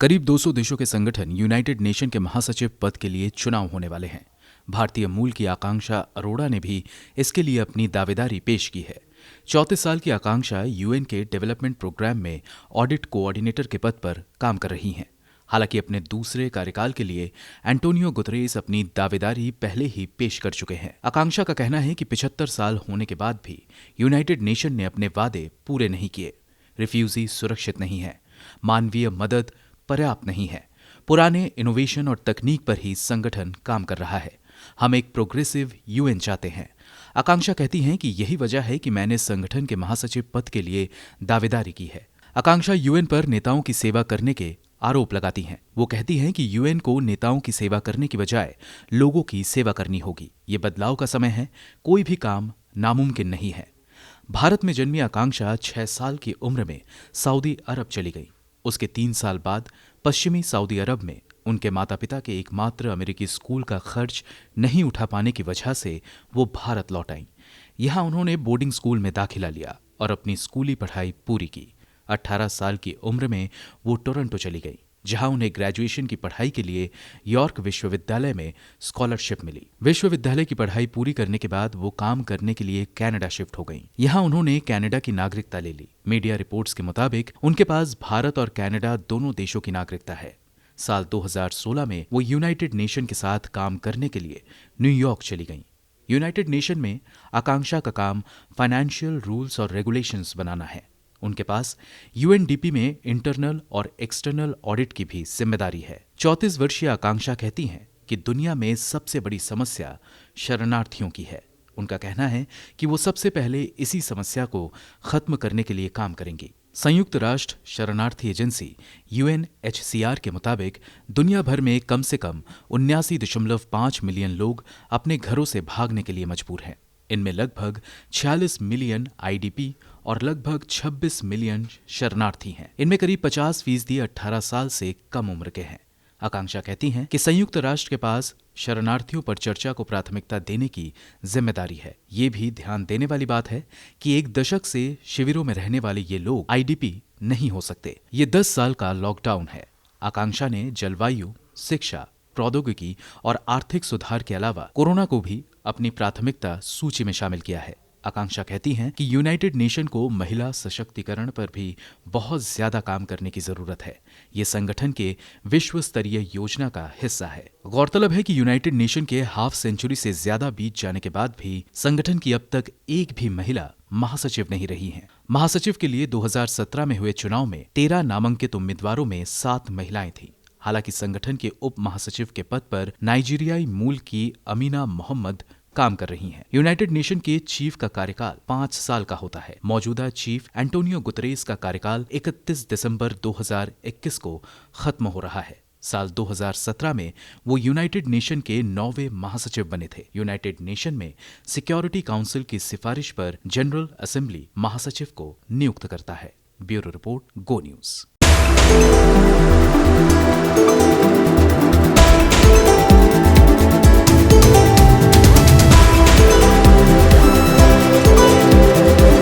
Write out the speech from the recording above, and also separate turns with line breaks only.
करीब 200 देशों के संगठन यूनाइटेड नेशन के महासचिव पद के लिए चुनाव होने वाले हैं। भारतीय मूल की आकांक्षा अरोड़ा ने भी इसके लिए अपनी दावेदारी पेश की है। 34 साल की आकांक्षा यूएन के डेवलपमेंट प्रोग्राम में ऑडिट कोऑर्डिनेटर के पद पर काम कर रही हैं। हालांकि अपने दूसरे कार्यकाल के लिए एंटोनियो गुतरेस अपनी दावेदारी पहले ही पेश कर चुके हैं। आकांक्षा का कहना है कि 75 साल होने के बाद भी यूनाइटेड नेशन ने अपने वादे पूरे नहीं किए। रिफ्यूजी सुरक्षित नहीं है, मानवीय मदद पर्याप्त नहीं है, पुराने इनोवेशन और तकनीक पर ही संगठन काम कर रहा है। हम एक प्रोग्रेसिव यूएन चाहते हैं। आकांक्षा कहती हैं कि यही वजह है कि मैंने संगठन के महासचिव पद के लिए दावेदारी की है। आकांक्षा यूएन पर नेताओं की सेवा करने के आरोप लगाती हैं। वो कहती हैं कि यूएन को नेताओं की सेवा करने की बजाय लोगों की सेवा करनी होगी। ये बदलाव का समय है, कोई भी काम नामुमकिन नहीं है। भारत में जन्मी आकांक्षा 6 साल की उम्र में सऊदी अरब चली गई। उसके 3 साल बाद पश्चिमी सऊदी अरब में उनके माता पिता के एकमात्र अमेरिकी स्कूल का खर्च नहीं उठा पाने की वजह से वो भारत लौट आईं। यहाँ उन्होंने बोर्डिंग स्कूल में दाखिला लिया और अपनी स्कूली पढ़ाई पूरी की। 18 साल की उम्र में वो टोरंटो चली गई, जहां उन्हें ग्रेजुएशन की पढ़ाई के लिए यॉर्क विश्वविद्यालय में स्कॉलरशिप मिली। विश्वविद्यालय की पढ़ाई पूरी करने के बाद वो काम करने के लिए कनाडा शिफ्ट हो गईं। यहाँ उन्होंने कनाडा की नागरिकता ले ली। मीडिया रिपोर्ट्स के मुताबिक उनके पास भारत और कनाडा दोनों देशों की नागरिकता है। साल 2016 में वो यूनाइटेड नेशन के साथ काम करने के लिए न्यूयॉर्क चली गईं। यूनाइटेड नेशन में आकांक्षा का काम फाइनेंशियल रूल्स और रेगुलेशंस बनाना है। उनके पास यूएनडीपी में इंटरनल और एक्सटर्नल ऑडिट की भी जिम्मेदारी है। 34 वर्षीय आकांक्षा कहती हैं कि दुनिया में सबसे बड़ी समस्या शरणार्थियों की है। उनका कहना है कि वो सबसे पहले इसी समस्या को खत्म करने के लिए काम करेंगी। संयुक्त राष्ट्र शरणार्थी एजेंसी यूएनएचसीआर के मुताबिक दुनिया भर में कम से कम 79.5 मिलियन लोग अपने घरों से भागने के लिए मजबूर हैं। इनमें लगभग 46 मिलियन आईडीपी और लगभग 26 मिलियन शरणार्थी हैं। इनमें करीब 50% 18 साल से कम उम्र के हैं। आकांक्षा कहती हैं कि संयुक्त राष्ट्र के पास शरणार्थियों पर चर्चा को प्राथमिकता देने की जिम्मेदारी है। ये भी ध्यान देने वाली बात है कि 1 दशक से शिविरों में रहने वाले ये लोग आईडीपी नहीं हो सकते। ये 10 साल का लॉकडाउन है। आकांक्षा ने जलवायु, शिक्षा, प्रौद्योगिकी और आर्थिक सुधार के अलावा कोरोना को भी अपनी प्राथमिकता सूची में शामिल किया है। आकांक्षा कहती हैं कि यूनाइटेड नेशन को महिला सशक्तिकरण पर भी बहुत ज्यादा काम करने की जरूरत है। ये संगठन के विश्व स्तरीय योजना का हिस्सा है। गौरतलब है कि यूनाइटेड नेशन के हाफ सेंचुरी से ज्यादा बीत जाने के बाद भी संगठन की अब तक एक भी महिला महासचिव नहीं रही हैं। महासचिव के लिए 2017 में हुए चुनाव में 13 नामांकित उम्मीदवारों में 7 महिलाएं थीं। हालांकि संगठन के उप महासचिव के पद पर नाइजीरियाई मूल की अमीना मोहम्मद काम कर रही हैं। यूनाइटेड नेशन के चीफ का कार्यकाल 5 साल का होता है। मौजूदा चीफ एंटोनियो गुतरेस का कार्यकाल 31 दिसंबर 2021 को खत्म हो रहा है। साल 2017 में वो यूनाइटेड नेशन के 9वें महासचिव बने थे। यूनाइटेड नेशन में सिक्योरिटी काउंसिल की सिफारिश पर जनरल असेंबली महासचिव को नियुक्त करता है। ब्यूरो रिपोर्ट, गो न्यूज।